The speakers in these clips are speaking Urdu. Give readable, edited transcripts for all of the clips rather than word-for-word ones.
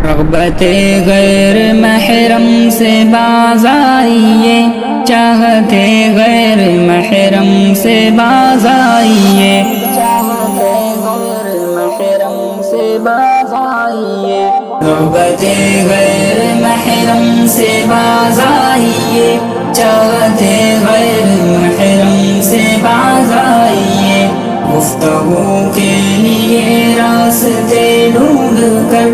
رغبت غیر محرم سے باز آئیے، چاہتے غیر محرم سے باز آئیے، چاہتے غیر محرم سے باز آئیے، رغبت غیر محرم سے باز آئیے، چاہتے غیر محرم سے باز آئیے، گفتگو کے لیے راستے ڈھونڈ کر،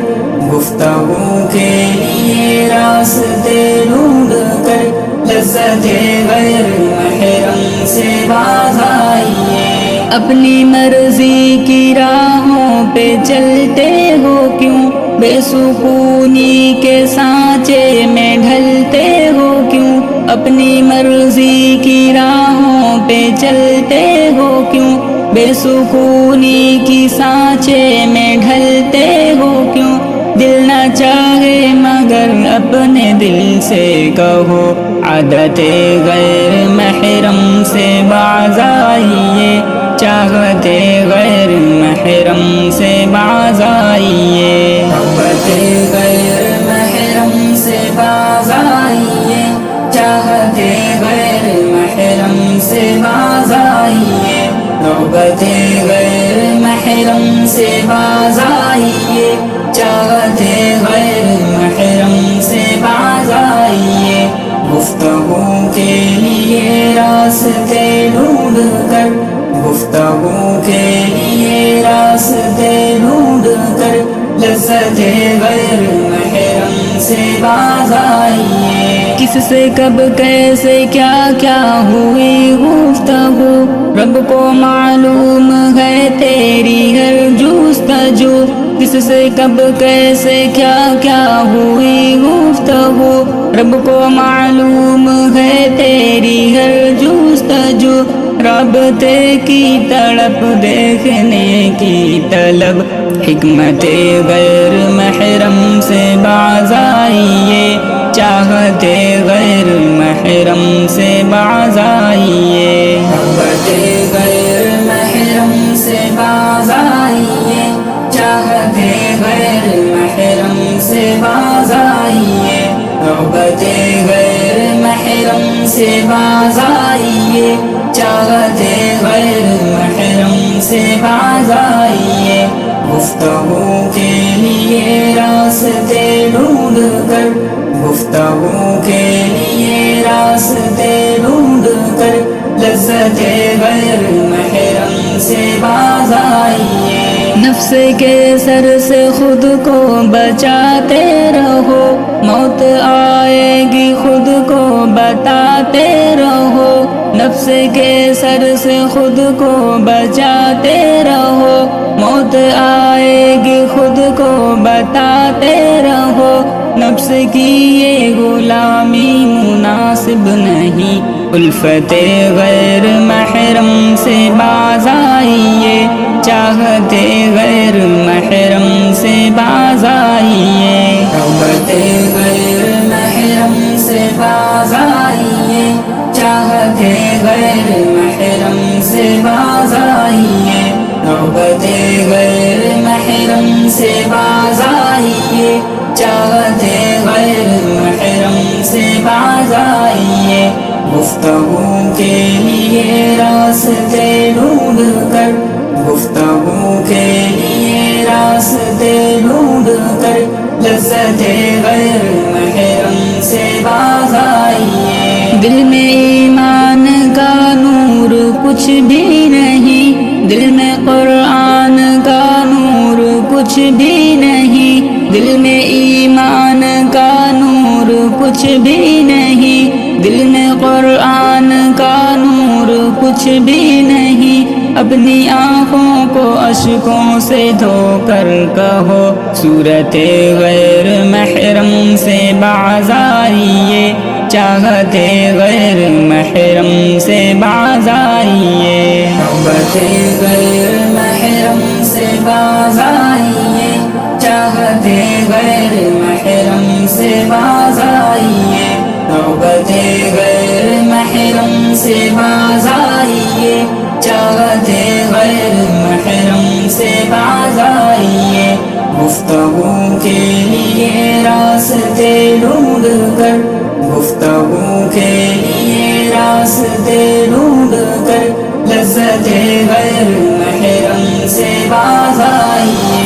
گفتگو کے لیے راستے ڈھونڈ کر، لذت غیر محرم سے باز آئیے، اپنی مرضی کی راہوں پہ چلتے ہو کیوں، بے سکونی کے سانچے میں ڈھلتے ہو کیوں، اپنی مرضی کی راہوں پہ چلتے ہو کیوں، بے سکونی کی سانچے میں ڈھلتے ہو کیوں، دل نہ چاہے مگر اپنے دل سے کہو، عادت غیر محرم سے باز آئیے، چاہتے غیر محرم سے باز آئیے، رغبت غیر محرم سے باز آئیے، چاہتے غیر محرم سے باز آئیے، رغبت غیر محرم سے باز آئیے، چاہتے غیر محرم سے باز آئیے، گفتگو کے لیے راستے ڈھونڈ کر، گفتگو کے لیے راستے ڈھونڈ کر، لذت غیر محرم سے باز آئیے، کس سے کب کیسے کیا کیا ہوئی گفتگو، رب کو معلوم ہے تیری ہر جستجو، کس سے کب کیسے کیا کیا ہوئی گفتگو، رب کو معلوم ہے تیری ہر جستجو، رابطے کی تڑپ دیکھنے کی طلب، حکمت غیر محرم سے باز آئیے، چاہتے غیر محرم سے باز آئیے، رغبت غیر محرم سے باز آئیے، چاہتے غیر محرم سے باز آئیے، رغبت غیر محرم سے باز آئیے، چاہتے غیر محرم سے باز آئیے، گفتگو کے لیے راستے ڈھونڈ کر، گفتگو کے لیے راستے ڈھونڈ کر، لذت غیر محرم سے باز آئیے، نفس کے سر سے خود کو بچاتے رہو، موت آئے گی خود کو بتاتے رہو، نفس کے سر سے خود کو بچاتے رہو، موت آئے گی خود کو بتاتے رہو، نفس کی یہ غلامی مناسب نہیں، الفت غیر محرم سے باز آئیے، چاہتے غیر محرم سے باز آئیے، رغبت غیر محرم سے باز آئیے، چاہتے غیر محرم سے باز آئیے، رغبت غیر محرم سے باز آئیے، چاہتے غیر محرم سے باز آئیے، گفتگو کے لیے راستے ڈھونڈ کر، گفتگو کے لیے راستے ڈھونڈ کر، لذت غیر محرم سے باز آئیے، دل میں ایمان کا نور کچھ بھی نہیں، دل میں قرآن کا نور کچھ بھی نہیں، دل میں ایمان کا نور کچھ بھی نہیں، دل میں قرآن کا نور کچھ بھی نہیں، اپنی آنکھوں کو اشکوں سے دھو کر کہو، صورت غیر محرم سے باز آئیے، چاہتے غیر محرم سے باز آئیے، رغبت غیر محرم سے باز آئیے، چاہتے غیر محرم سے باز آئیے، رغبت غیر محرم سے باز آئیے، چاہتے غیر محرم سے باز آئیے، گفتگو کے لیے راستے ڈھونڈ کر، گفتگو کے لیے راستے ڈھونڈ کر، لذت غیر محرم سے باز آئیے،